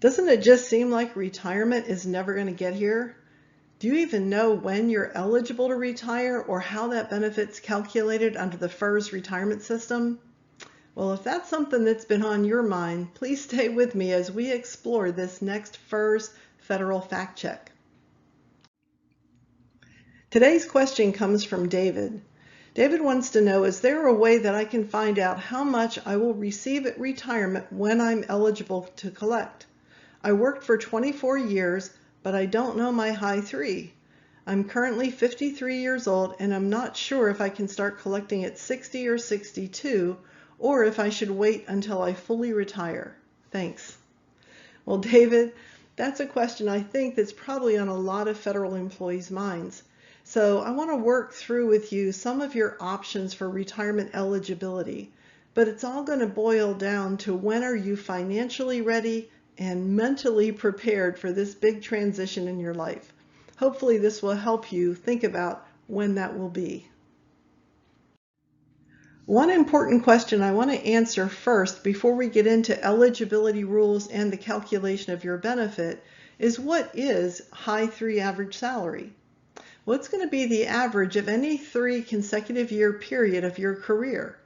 Doesn't it just seem like retirement is never going to get here? Do you even know when you're eligible to retire or how that benefit's calculated under the FERS retirement system? Well, if that's something that's been on your mind, please stay with me as we explore this next FERS federal fact check. Today's question comes from David. David wants to know, is there a way that I can find out how much I will receive at retirement when I'm eligible to collect? I worked for 24 years, but I don't know my high three. I'm currently 53 years old and I'm not sure if I can start collecting at 60 or 62 or if I should wait until I fully retire. Thanks. Well, David, that's a question I think that's probably on a lot of federal employees' minds. So I want to work through with you some of your options for retirement eligibility, but it's all going to boil down to when are you financially ready and mentally prepared for this big transition in your life. Hopefully this will help you think about when that will be. One important question I want to answer first before we get into eligibility rules and the calculation of your benefit is, what is high three average salary? Well, it's going to be the average of any 3 consecutive year period of your career.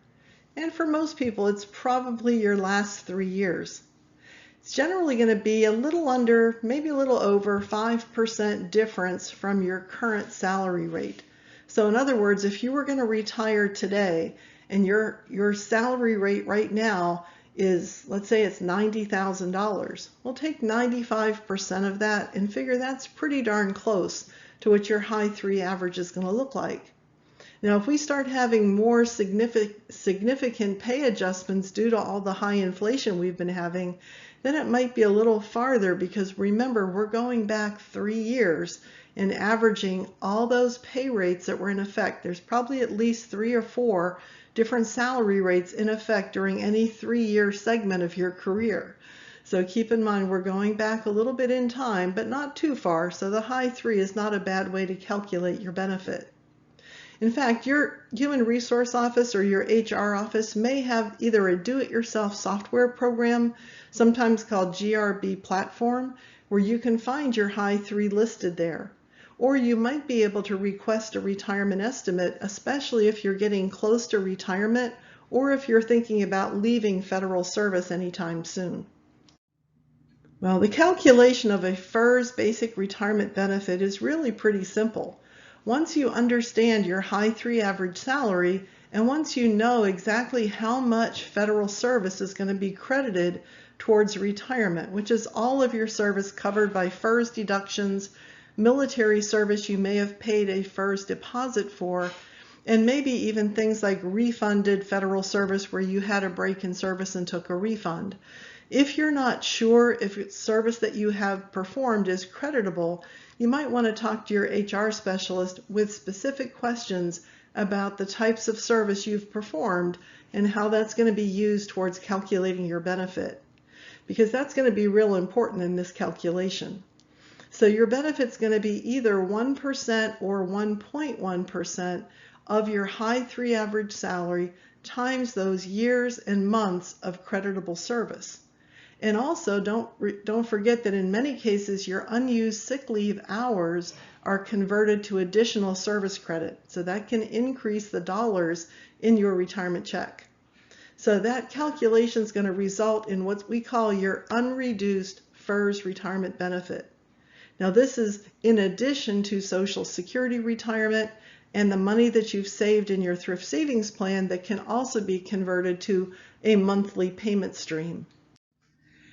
And for most people, it's probably your last 3 years. It's generally going to be a little under, maybe a little over 5% difference from your current salary rate. So in other words, if you were going to retire today and your salary rate right now is, let's say it's $90,000, we'll take 95% of that and figure that's pretty darn close to what your high three average is going to look like. Now, if we start having more significant pay adjustments due to all the high inflation we've been having, then it might be a little farther, because remember, we're going back 3 years and averaging all those pay rates that were in effect. There's probably at least 3 or 4 different salary rates in effect during any 3-year segment of your career. So keep in mind, we're going back a little bit in time, but not too far, so the high three is not a bad way to calculate your benefit. In fact, your human resource office or your HR office may have either a do-it-yourself software program, sometimes called GRB platform, where you can find your high three listed there. Or you might be able to request a retirement estimate, especially if you're getting close to retirement or if you're thinking about leaving federal service anytime soon. Well, the calculation of a FERS basic retirement benefit is really pretty simple. Once you understand your high three average salary, and once you know exactly how much federal service is going to be credited towards retirement, which is all of your service covered by FERS deductions, military service you may have paid a FERS deposit for, and maybe even things like refunded federal service where you had a break in service and took a refund. If you're not sure if service that you have performed is creditable, you might want to talk to your HR specialist with specific questions about the types of service you've performed and how that's going to be used towards calculating your benefit, because that's going to be real important in this calculation. So your benefit's going to be either 1% or 1.1% of your high three average salary times those years and months of creditable service. And also don't forget that in many cases your unused sick leave hours are converted to additional service credit. So that can increase the dollars in your retirement check. So that calculation is going to result in what we call your unreduced FERS retirement benefit. Now this is in addition to Social Security retirement and the money that you've saved in your thrift savings plan that can also be converted to a monthly payment stream.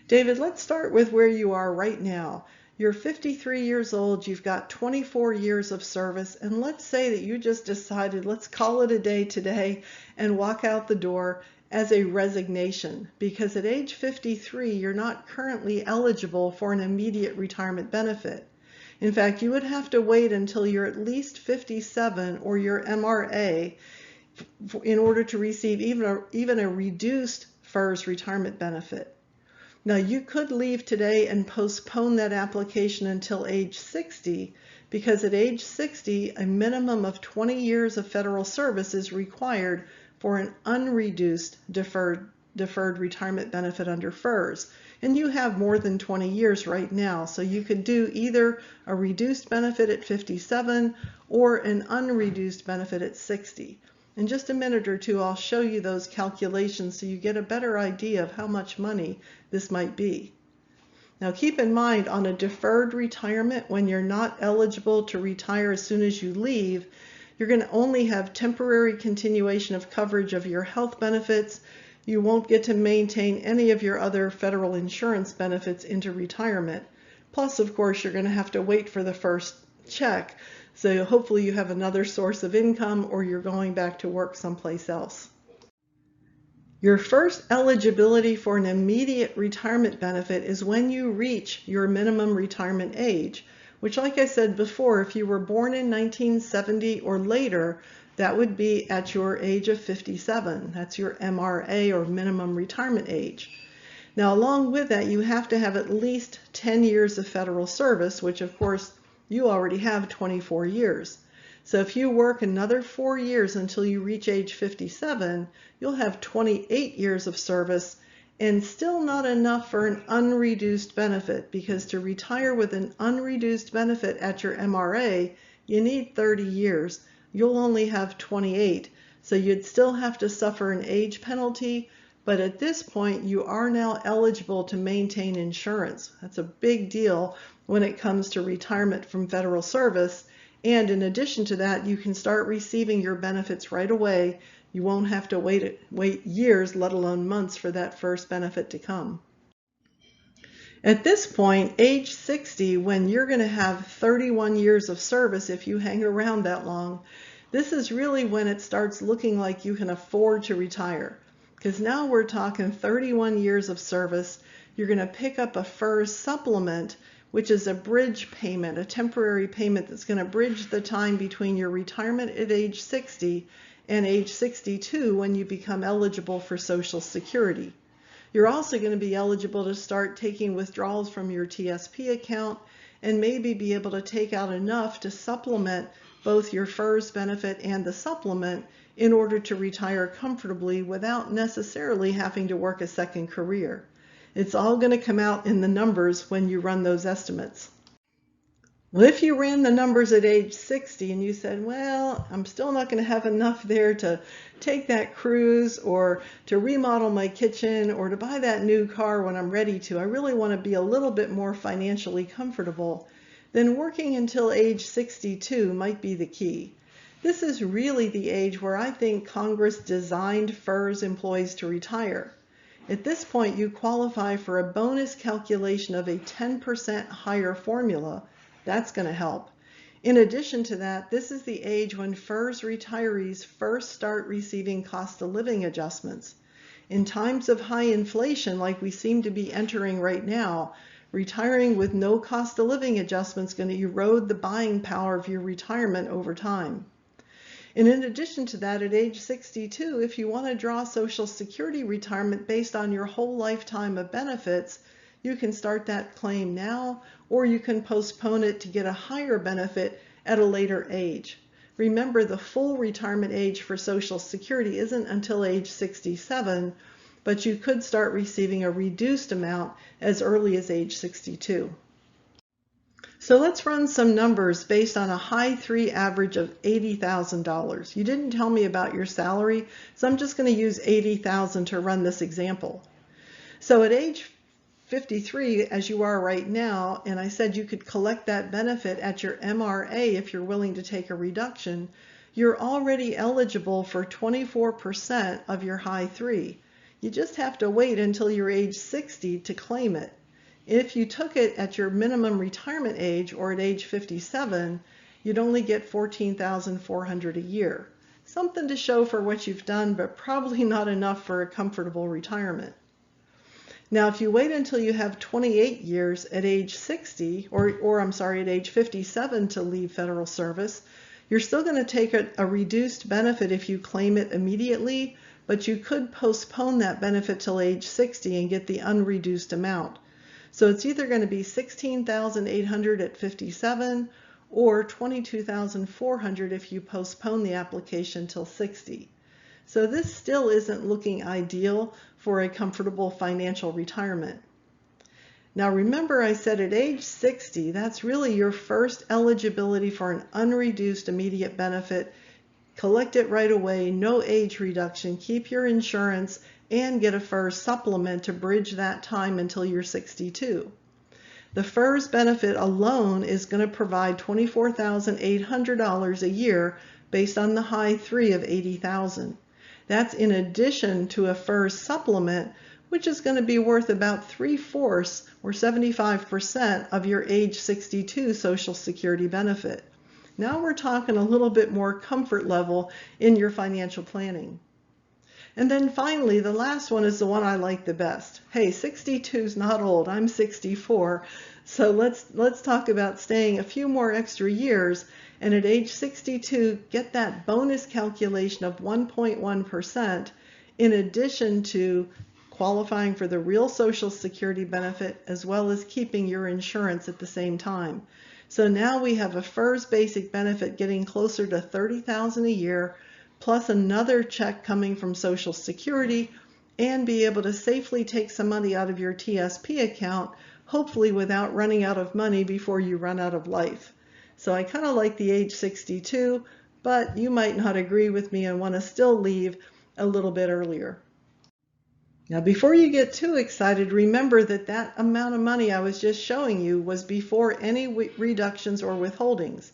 David, let's start with where you are right now. You're 53 years old, you've got 24 years of service, and let's say that you just decided, let's call it a day today and walk out the door as a resignation, because at age 53, you're not currently eligible for an immediate retirement benefit. In fact, you would have to wait until you're at least 57 or your MRA in order to receive even a reduced FERS retirement benefit. Now, you could leave today and postpone that application until age 60, because at age 60, a minimum of 20 years of federal service is required for an unreduced deferred retirement benefit under FERS. And you have more than 20 years right now, so you could do either a reduced benefit at 57 or an unreduced benefit at 60. In just a minute or two, I'll show you those calculations so you get a better idea of how much money this might be. Now keep in mind, on a deferred retirement, when you're not eligible to retire as soon as you leave, you're going to only have temporary continuation of coverage of your health benefits. You won't get to maintain any of your other federal insurance benefits into retirement. Plus, of course, you're going to have to wait for the first check. So hopefully you have another source of income or you're going back to work someplace else. Your first eligibility for an immediate retirement benefit is when you reach your minimum retirement age, which, like I said before, if you were born in 1970 or later, that would be at your age of 57. That's your MRA, or minimum retirement age. Now, along with that, you have to have at least 10 years of federal service, which of course you already have 24 years. So if you work another 4 years until you reach age 57, you'll have 28 years of service, and still not enough for an unreduced benefit, because to retire with an unreduced benefit at your MRA, you need 30 years. You'll only have 28, so you'd still have to suffer an age penalty, but at this point you are now eligible to maintain insurance. That's a big deal when it comes to retirement from federal service. And in addition to that, you can start receiving your benefits right away. You won't have to wait years, let alone months, for that first benefit to come. At this point, age 60, when you're going to have 31 years of service if you hang around that long, this is really when it starts looking like you can afford to retire. Because now we're talking 31 years of service. You're going to pick up a FERS supplement, which is a bridge payment, a temporary payment that's going to bridge the time between your retirement at age 60 and age 62 when you become eligible for Social Security. You're also going to be eligible to start taking withdrawals from your TSP account and maybe be able to take out enough to supplement both your FERS benefit and the supplement in order to retire comfortably without necessarily having to work a second career. It's all going to come out in the numbers when you run those estimates. Well, if you ran the numbers at age 60 and you said, well, I'm still not going to have enough there to take that cruise or to remodel my kitchen or to buy that new car when I'm ready to, I really want to be a little bit more financially comfortable, then working until age 62 might be the key. This is really the age where I think Congress designed FERS employees to retire. At this point, you qualify for a bonus calculation of a 10% higher formula. That's going to help. In addition to that, this is the age when FERS retirees first start receiving cost of living adjustments. In times of high inflation, like we seem to be entering right now, retiring with no cost of living adjustments is going to erode the buying power of your retirement over time. And in addition to that, at age 62, if you want to draw Social Security retirement based on your whole lifetime of benefits, you can start that claim now, or you can postpone it to get a higher benefit at a later age. Remember, the full retirement age for Social Security isn't until age 67, but you could start receiving a reduced amount as early as age 62. So let's run some numbers based on a high 3 average of $80,000. You didn't tell me about your salary, so I'm just going to use $80,000 to run this example. So at age 53, as you are right now, and I said you could collect that benefit at your MRA if you're willing to take a reduction, you're already eligible for 24% of your high 3. You just have to wait until you're age 60 to claim it. If you took it at your minimum retirement age or at age 57, you'd only get $14,400 a year. Something to show for what you've done, but probably not enough for a comfortable retirement. Now, if you wait until you have 28 years at age 60, or I'm sorry, at age 57 to leave federal service, you're still going to take a reduced benefit if you claim it immediately, but you could postpone that benefit till age 60 and get the unreduced amount. So it's either going to be $16,800 at 57 or $22,400 if you postpone the application till 60. So this still isn't looking ideal for a comfortable financial retirement. Now remember I said at age 60, that's really your first eligibility for an unreduced immediate benefit. Collect it right away, no age reduction, keep your insurance, and get a FERS supplement to bridge that time until you're 62. The FERS benefit alone is going to provide $24,800 a year based on the high 3 of 80,000. That's in addition to a FERS supplement, which is going to be worth about 3/4 or 75% of your age 62 Social Security benefit. Now we're talking a little bit more comfort level in your financial planning. And then finally, the last one is the one I like the best. Hey, 62 is not old. I'm 64. So let's talk about staying a few more extra years, and at age 62, get that bonus calculation of 1.1% in addition to qualifying for the real Social Security benefit as well as keeping your insurance at the same time. So now we have a FERS basic benefit getting closer to $30,000 a year, plus another check coming from Social Security, and be able to safely take some money out of your TSP account, hopefully without running out of money before you run out of life. So I kind of like the age 62, but you might not agree with me and want to still leave a little bit earlier. Now, before you get too excited, remember that that amount of money I was just showing you was before any reductions or withholdings.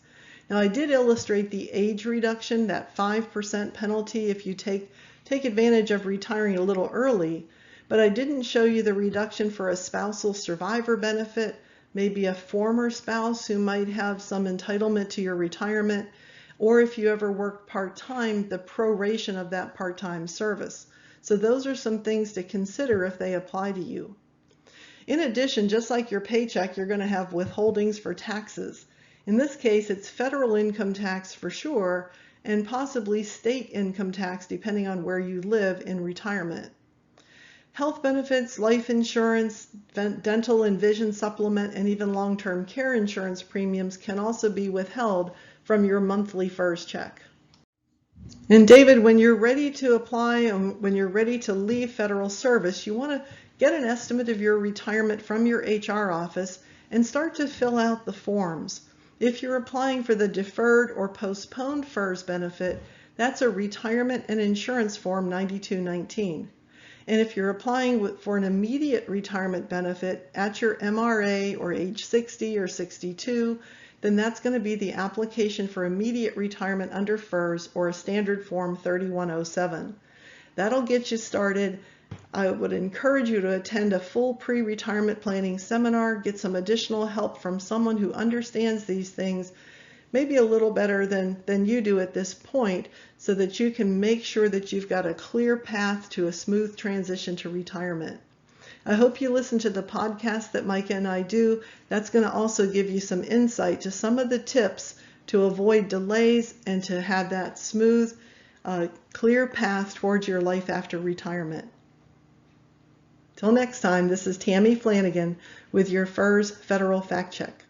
Now, I did illustrate the age reduction, that 5% penalty if you take advantage of retiring a little early, but I didn't show you the reduction for a spousal survivor benefit, maybe a former spouse who might have some entitlement to your retirement, or if you ever worked part-time, the proration of that part-time service. So those are some things to consider if they apply to you. In addition, just like your paycheck, you're going to have withholdings for taxes. In this case, it's federal income tax for sure, and possibly state income tax depending on where you live in retirement. Health benefits, life insurance, dental and vision supplement, and even long-term care insurance premiums can also be withheld from your monthly FERS check. And David, when you're ready to apply and when you're ready to leave federal service, you want to get an estimate of your retirement from your HR office and start to fill out the forms. If you're applying for the deferred or postponed FERS benefit, that's a retirement and insurance form 9219. And if you're applying for an immediate retirement benefit at your MRA or age 60 or 62, then that's going to be the application for immediate retirement under FERS or a standard form 3107. That'll get you started. I would encourage you to attend a full pre-retirement planning seminar, get some additional help from someone who understands these things maybe a little better than you do at this point, so that you can make sure that you've got a clear path to a smooth transition to retirement. I hope you listen to the podcast that Micah and I do. That's going to also give you some insight to some of the tips to avoid delays and to have that smooth, clear path towards your life after retirement. Till next time, this is Tammy Flanagan with your FERS Federal Fact Check.